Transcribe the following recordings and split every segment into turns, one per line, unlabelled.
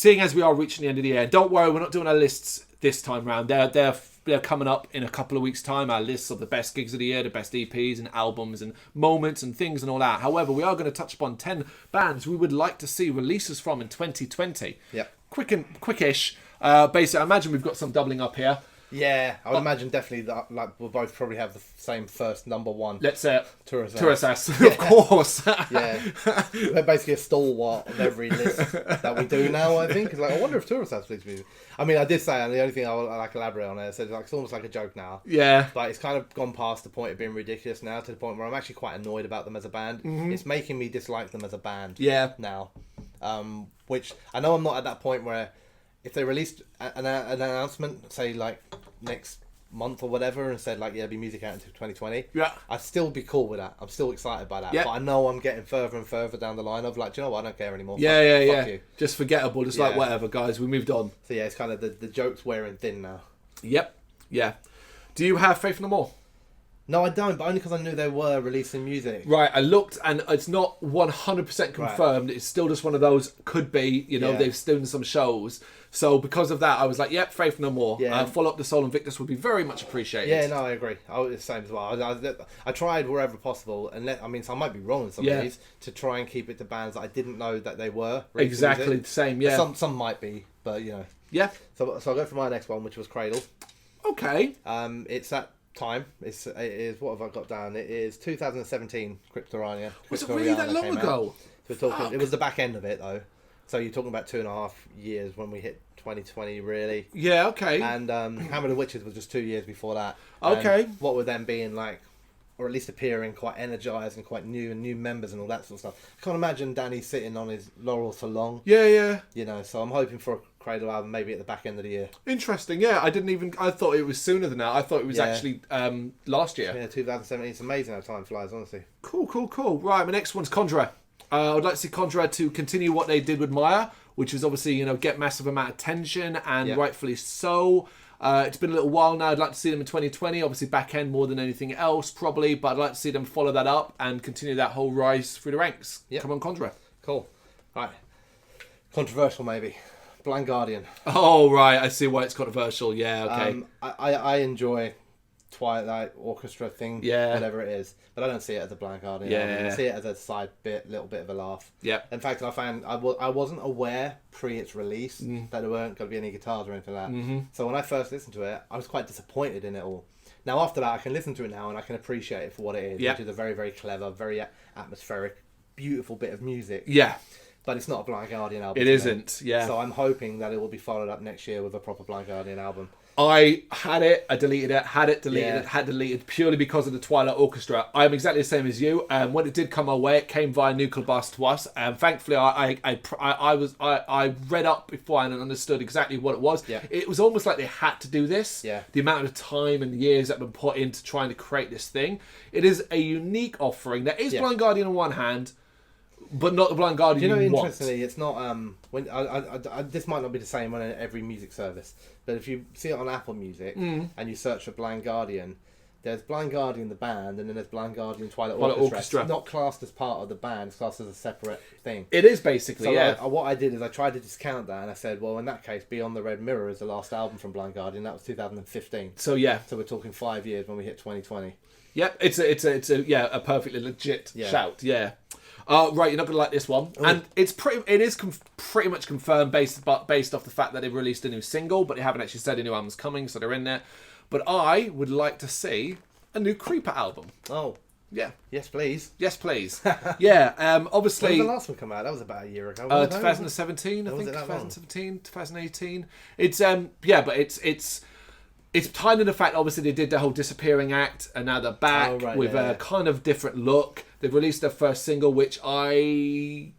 seeing as we are reaching the end of the year, don't worry, we're not doing our lists this time round. They're coming up in a couple of weeks' time, our lists of the best gigs of the year, the best EPs and albums and moments and things and all that. However, we are going to touch upon 10 bands we would like to see releases from in 2020.
Yep.
Quickish. Basically, I imagine we've got some doubling up here.
Yeah, I would imagine definitely that we'll both probably have the same first number one.
Let's say
Tourist
of course.
Yeah, they're basically a stalwart of every list that we do now. I think. It's like, I wonder if Tourist release music. I mean, I did say, and the only thing I like elaborate on it, I said it's almost like a joke now.
Yeah,
but it's kind of gone past the point of being ridiculous now, to the point where I'm actually quite annoyed about them as a band. Mm-hmm. It's making me dislike them as a band.
Yeah.
Now, which I know I'm not at that point where. If they released an announcement, say like next month or whatever, and said like, yeah, there'll be music out until 2020,
yeah,
I'd still be cool with that. I'm still excited by that.
Yeah.
But I know I'm getting further and further down the line of like, do you know what? I don't care anymore.
Fuck
you.
Just forgettable. Just like whatever, guys. We moved on.
So yeah, it's kind of the joke's wearing thin now.
Yep. Yeah. Do you have faith in them all?
No, I don't, but only because I knew they were releasing music.
Right, I looked and it's not 100% confirmed. Right. It's still just one of those, could be, they've still done some shows. So because of that, I was like, yep, faith no more. Yeah. Follow up the Soul Invictus would be very much appreciated.
Yeah, no, I agree. I was the same as well. I tried wherever possible, and so I might be wrong in some of these, to try and keep it to bands that I didn't know that they were.
Exactly
music.
The same, yeah.
Some might be, but
Yeah.
So I'll go for my next one, which was Cradle.
Okay.
It's that time. It is what have I got down? It is 2017 Cryptorania.
Was it really that long ago?
So we're talking. It was the back end of it though. So you're talking about 2.5 years when we hit 2020, really.
Yeah. Okay.
And Hammer of the Witches was just 2 years before that.
Okay.
And what with them being like, or at least appearing quite energized and quite new members and all that sort of stuff. I can't imagine Danny sitting on his laurels for long.
Yeah.
So I'm hoping for a Cradle album maybe at the back end of the year.
Interesting, yeah. I thought it was sooner than that. I thought it was actually last year.
Yeah, 2017. It's amazing how time flies, honestly.
Cool. Right, my next one's Conjurer. I would like to see Conjurer to continue what they did with Maya, which is obviously, get massive amount of attention, and rightfully so. It's been a little while now. I'd like to see them in 2020. Obviously, back end more than anything else, probably. But I'd like to see them follow that up and continue that whole rise through the ranks. Yep. Come on, Conjurer.
Cool. Right. Controversial, maybe. Blind Guardian.
Oh, right. I see why it's controversial. Yeah, okay.
I enjoy Twilight Orchestra thing, whatever it is, but I don't see it as a Blind Guardian.
Yeah.
I see it as a side bit, little bit of a laugh.
Yeah.
In fact, I found I wasn't aware pre its release that there weren't going to be any guitars or anything like that. Mm-hmm. So when I first listened to it, I was quite disappointed in it all. Now after that, I can listen to it now and I can appreciate it for what it is, which is a very, very clever, very atmospheric, beautiful bit of music.
Yeah.
But it's not a Blind Guardian album.
It isn't, yeah.
So I'm hoping that it will be followed up next year with a proper Blind Guardian album.
I had it, I deleted it, had it, deleted it, had deleted purely because of the Twilight Orchestra. I'm exactly the same as you. When it did come our way, it came via Nuclear Blast to us. And thankfully, I read up beforehand and understood exactly what it was.
Yeah.
It was almost like they had to do this.
Yeah.
The amount of time and years that have been put into trying to create this thing. It is a unique offering. There is Blind Guardian on one hand, but not the Blind Guardian you want.
Interestingly, it's not when I this might not be the same on every music service, but if you see it on Apple Music and you search for Blind Guardian, there's Blind Guardian the band, and then there's Blind Guardian Twilight Orchestra. It's not classed as part of the band; it's classed as a separate thing.
It is basically,
what I did is I tried to discount that, and I said, well, in that case, Beyond the Red Mirror is the last album from Blind Guardian. That was 2015. So we're talking 5 years when we hit 2020.
Yep, it's a perfectly legit shout. Yeah. Right, you're not gonna like this one, and it is pretty much confirmed based off the fact that they've released a new single, but they haven't actually said a new album's coming, so they're in there. But I would like to see a new Creeper album.
Oh,
yeah.
Yes, please.
Yes, please. Yeah. Obviously.
When did the last one come out? That was about a year ago.
2017, I think. 2017, 2018. It's but it's tied in the fact, obviously, they did the whole disappearing act, and now they're back with a kind of different look. They've released their first single, which I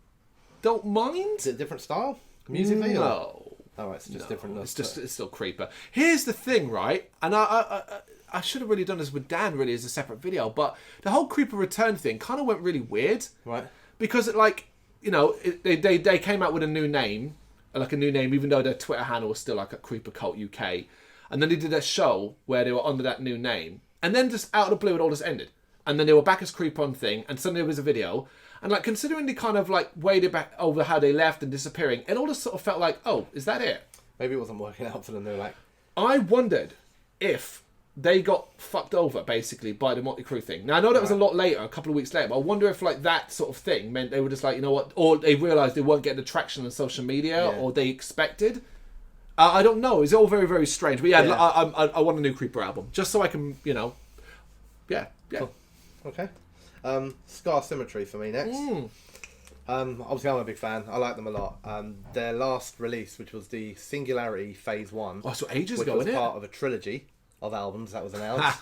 don't mind.
Is it a different style? Musically?
No.
Oh, it's just different.
It's still Creeper. Here's the thing, right? And I should have really done this with Dan, really, as a separate video, but the whole Creeper Return thing kind of went really weird.
Right.
Because, they came out with a new name, even though their Twitter handle was still like a Creeper Cult UK. And then they did a show where they were under that new name. And then just out of the blue, it all just ended. And then they were back as Creep On thing. And suddenly there was a video. And like considering they kind of like waded back over how they left and disappearing, it all just sort of felt like, oh, is that it?
Maybe it wasn't working out for them. They were like,
I wondered if they got fucked over basically by the Motley Crue thing. Now I know that was a lot later, a couple of weeks later, but I wonder if like that sort of thing meant they were just like, you know what, or they realised they weren't getting the traction on social media, or they expected. I don't know. It's all very, very strange. But I want a new Creeper album just so I can, you know, Cool.
Okay. Scar Symmetry for me next. Obviously, I'm a big fan. I like them a lot. Their last release, which was the Singularity Phase 1.
Oh, so ages
which
ago,
was
isn't it?
part of a trilogy of albums that was announced.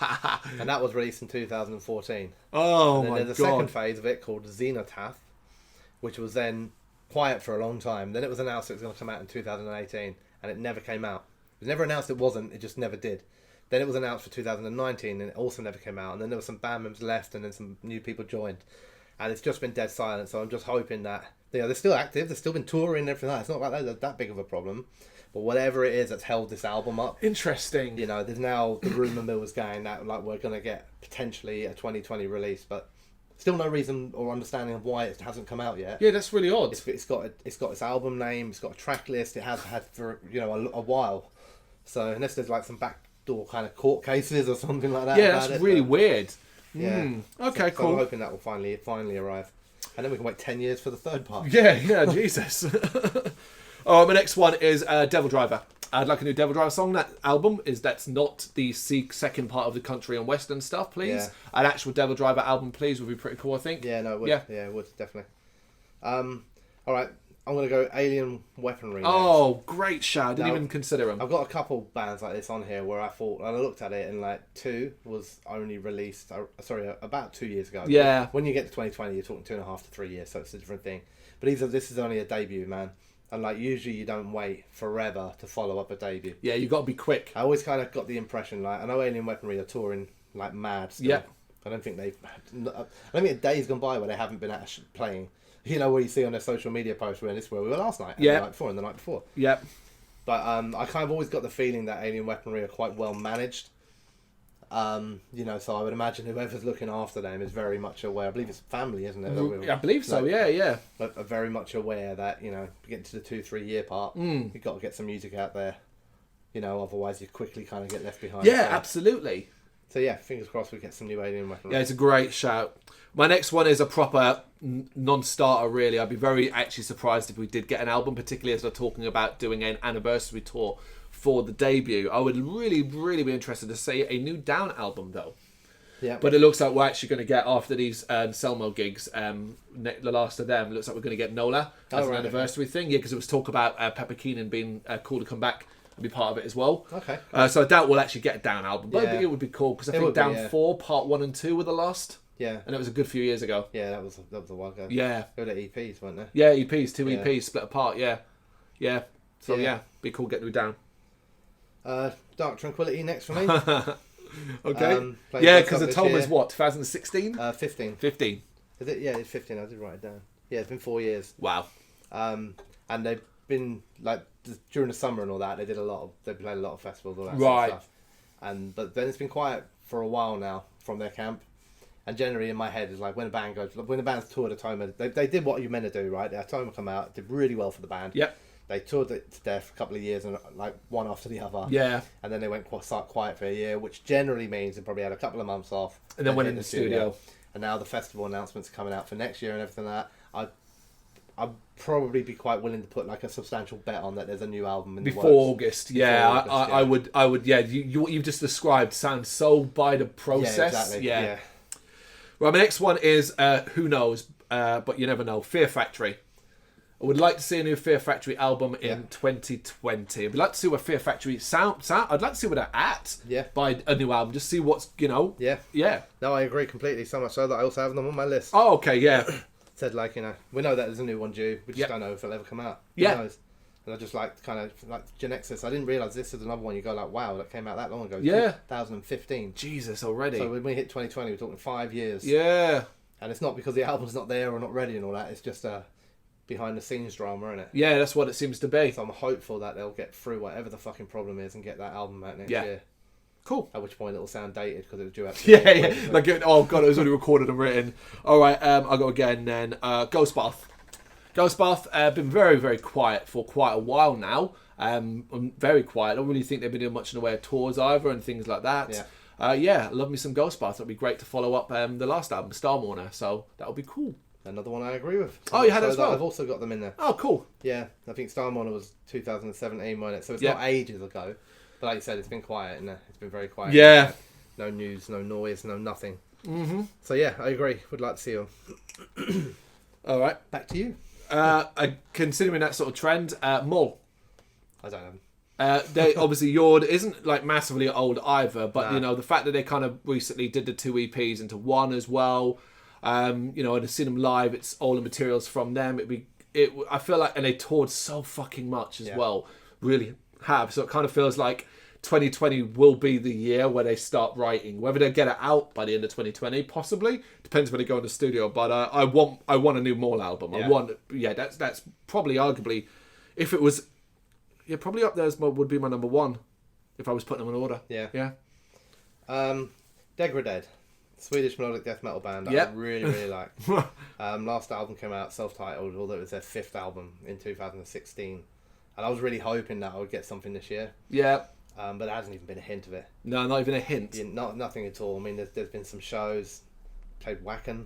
And that was released in 2014.
Oh,
and then
my God.
there's a second phase of it called Zenithal, which was then quiet for a long time. Then it was announced it was going to come out in 2018, and it never came out. It was never announced it wasn't, it just never did. Then it was announced for 2019, and it also never came out. And then there were some band members left, and then some new people joined. And it's just been dead silent, so I'm just hoping that... You know, they're still active, they've still been touring and everything like that. It's not like that big of a problem. But whatever it is that's held this album up...
Interesting.
You know, there's now the rumour mill is going that like we're going to get potentially a 2020 release, but still no reason or understanding of why it hasn't come out yet.
Yeah, that's really odd.
It's got its album name, it's got a track list, it has had for, you know, a while. So unless there's like some backdoor kind of court cases or something like that.
Yeah, that's really weird.
Yeah.
Okay,
so
cool.
I'm hoping that will finally arrive. And then we can wait 10 years for the third part.
Yeah, Jesus. My next one is Devil Driver. I'd like a new Devil Driver song. That album that's not the second part of the country and western stuff, please.
Yeah.
An actual Devil Driver album, please, would be pretty cool, I think.
Yeah, no, it would.
Yeah,
it would, definitely. All right, I'm going to go Alien Weaponry next.
Oh, great shout. I didn't even consider them.
I've got a couple bands like this on here where I thought, and I looked at it, and like 2 was only released, about 2 years ago.
Yeah.
When you get to 2020, you're talking 2.5 to 3 years, so it's a different thing. But this is only a debut, man. And like usually you don't wait forever to follow up a debut.
Yeah, you got to be quick.
I always kind of got the impression, like, I know Alien Weaponry are touring like mad still.
Yeah.
I don't think a day's gone by where they haven't been actually playing. You know, where you see on their social media posts where this is where we were last night, and the night before, and the night before.
Yep.
But I kind of always got the feeling that Alien Weaponry are quite well managed. You know, so I would imagine whoever's looking after them is very much aware. I believe it's family, isn't it?
I believe so.
Like,
yeah.
Are very much aware that, you know, getting to the 2-3 year part, you've got to get some music out there. You know, otherwise you quickly kind of get left behind.
Yeah, absolutely.
So yeah, fingers crossed we get some new Alien Weaponry.
Yeah, it's a great shout. My next one is a proper non-starter, really. I'd be very actually surprised if we did get an album, particularly as we're talking about doing an anniversary tour for the debut. I would really, really be interested to see a new Down album, though.
Yeah.
But it looks like we're actually going to get, after these Selmo gigs, the last of them, it looks like we're going to get Nola as an anniversary thing. Yeah, because it was talk about Pepper Keenan being cool to come back and be part of it as well.
Okay.
So I doubt we'll actually get a Down album, but I think it would be cool, because I think Down 4, part 1 and 2 were the last.
Yeah.
And it was a good few years ago.
Yeah, that was a while ago.
Yeah.
They were the EPs, weren't they?
Yeah, EPs, 2 EPs split apart, yeah. So be cool getting Down.
Dark Tranquility next for me.
Okay. Because the Tom was what, 2016?
15.
15.
Is it? Yeah, it's 15. I did write it down. Yeah, it's been 4 years.
Wow.
And they've been like during the summer and all that. They played a lot of festivals, all that
right.
sort of stuff. But then it's been quiet for a while now from their camp. And generally in my head is like when the band's toured Atoma, they did what you meant to do, right? The Atoma come out, did really well for the band.
Yep.
They toured it to death a couple of years, and like one after the other.
Yeah.
And then they went quiet for a year, which generally means they probably had a couple of months off.
And then went in the studio.
And now the festival announcements are coming out for next year and everything like that. I'd probably be quite willing to put like a substantial bet on that there's a new album in the works.
Before August. I would. Yeah, what you've just described sounds so by the process.
Yeah, exactly. Yeah.
Right, my next one is who knows, but you never know. Fear Factory. I would like to see a new Fear Factory album in 2020. I'd like to see where Fear Factory sound. I'd like to see where they're at.
Yeah.
By a new album, just see what's
Yeah.
Yeah.
No, I agree completely. So much so that I also have them on my list.
Oh, okay, yeah.
Said like, you know, we know that there's a new one due. We just don't know if it'll ever come out. Who knows? And I just like kind of like Genexus. I didn't realise this is another one. You go like, wow, that came out that long ago.
Yeah.
2015.
Jesus, already.
So when we hit 2020, we're talking 5 years.
Yeah.
And it's not because the album's not there or not ready and all that. It's just a behind the scenes drama, isn't it?
Yeah, that's what it seems to be.
So I'm hopeful that they'll get through whatever the fucking problem is and get that album out next year.
Cool.
At which point it'll sound dated because it was due out.
Yeah. Like, oh god, it was already recorded and written. All right, I'll go again then. Ghost Bath. Ghost Bath been very, very quiet for quite a while now. Very quiet. I don't really think they've been doing much in the way of tours either and things like that. Yeah. Love me some Ghost Bath. It'll be great to follow up the last album, Star Mourner. So that'll be cool.
Another one I agree with.
Oh, you had it as well?
I've also got them in there.
Oh, cool.
Yeah, I think Star Mourner was 2017, wasn't it? So it's not ages ago. But like you said, it's been quiet, and it's been very quiet.
Yeah.
No news, no noise, no nothing.
Mm-hmm.
So yeah, I agree. Would like to see you.
All right.
Back to you.
Considering that sort of trend, Mull.
I don't know.
They obviously Yord isn't like massively old either, but you know the fact that they kind of recently did the 2 EPs into one as well. You know, and to see them live, it's all the materials from them. I feel like, and they toured so fucking much as well. Really have. So it kind of feels like 2020 will be the year where they start writing. Whether they get it out by the end of 2020, possibly depends when they go in the studio. But I want a new Maul album. That's probably arguably, if it was, probably up there would be my number one, if I was putting them in order. Yeah.
Degraded, Swedish melodic death metal band that I really like. Last album came out self-titled, although it was their 5th album in 2016, and I was really hoping that I would get something this year. But there hasn't even been a hint of it.
No, not even a hint.
Nothing at all. I mean, there's been some shows. Played Wacken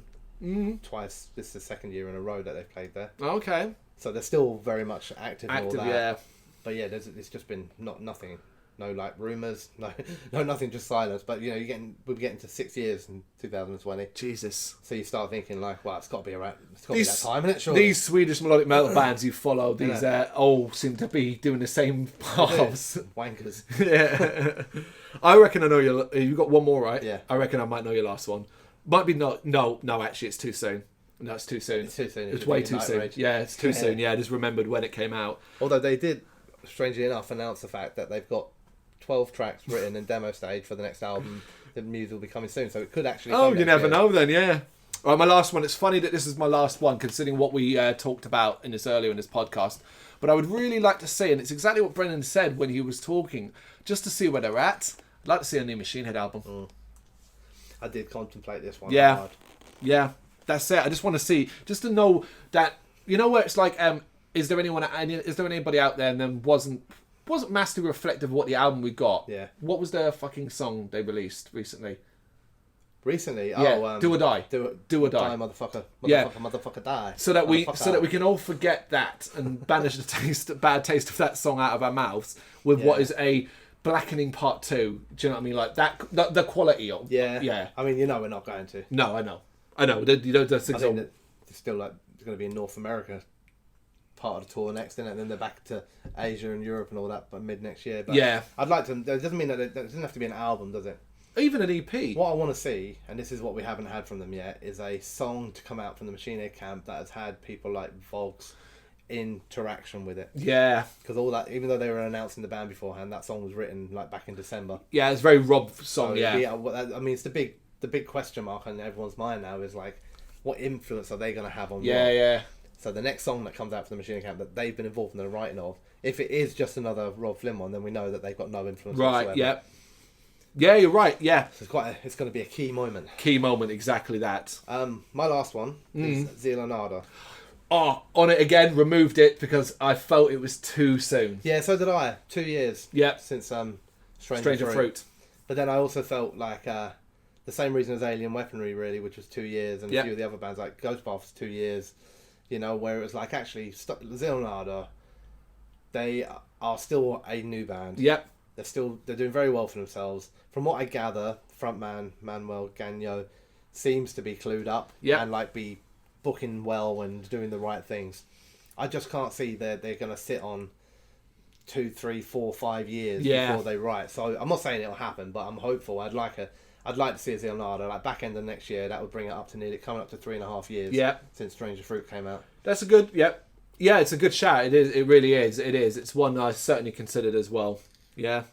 twice. This is the 2nd year in a row that they've played there.
Okay.
So they're still very much active and all that.
Yeah.
But yeah, it's just been nothing. No like rumours, no nothing, just silence. But you know, we're getting to 6 years in 2020.
Jesus.
So you start thinking like, well, it's got to be around. It's got to be that time, isn't it? Surely.
These Swedish melodic metal bands you follow, these all seem to be doing the same paths.
Wankers.
Yeah. I reckon I know you got one more, right?
Yeah.
I reckon I might know your last one. Might be no. Actually, it's too soon. No, it's too soon.
It's too soon.
It's way too soon. Yeah, it's too soon. Yeah, I just remembered when it came out.
Although they did, strangely enough, announce the fact that they've got 12 tracks written in demo stage for the next album. The music will be coming soon, so it could actually come
you never
year.
know then, yeah. All right, my last one. It's funny that this is my last one, considering what we talked about in this earlier in this podcast. But I would really like to see, and it's exactly what Brennan said when he was talking, just to see where they're at. I'd like to see a new Machine Head album.
I did contemplate this one.
Yeah.
Hard.
Yeah, that's it. I just want to see, just to know that, you know where it's like, is there anybody out there and then wasn't massively reflective of what the album we got?
Yeah.
What was their fucking song they released recently?
Recently?
Yeah. Do or Die.
Do or
Die.
Die, motherfucker.
Yeah.
Motherfucker, die.
So that we can all forget that and banish the bad taste of that song out of our mouths with what is a Blackening Part 2. Do you know what I mean? Like that, the quality of.
Yeah. I mean, you know we're not going to.
No, I know. You know, that's
I think that it's still like it's going to be in North America part of the tour next, and then they're back to Asia and Europe and all that by mid next year. But I'd like to. It doesn't mean that it doesn't have to be an album, does it?
Even an EP.
What I want to see, and this is what we haven't had from them yet, is a song to come out from the Machine Head camp that has had people like Vox interaction with it.
Yeah.
Because all that, even though they were announcing the band beforehand, that song was written like back in December.
Yeah, it's a very Rob song.
So,
I
mean, it's the big question mark on everyone's mind now is like, what influence are they going to have on?
Yeah.
So the next song that comes out from the Machine Camp that they've been involved in the writing of, if it is just another Rob Flynn one, then we know that they've got no influence whatsoever.
Right, yeah, you're right, yeah.
So it's going to be a key moment.
Key moment, exactly that.
My last one is Zealanada.
Oh, on it again, removed it because I felt it was too soon.
Yeah, so did I. 2 years since Stranger Fruit. But then I also felt like the same reason as Alien Weaponry, really, which was 2 years, and a few of the other bands, like Ghost Bath's 2 years, you know, where it was like, actually, Zealanada, they are still a new band.
Yep.
They're doing very well for themselves. From what I gather, frontman Manuel Gagno seems to be clued up and like be booking well and doing the right things. I just can't see they're going to sit on 2, 3, 4, 5 years before they write. So I'm not saying it'll happen, but I'm hopeful. I'd like to see a Zealanada like back end of next year. That would bring it up to nearly coming up to 3.5 years since Stranger Fruit came out.
That's a good yeah, it's a good shout. It is. It really is. It is. It's one I certainly considered as well. Yeah.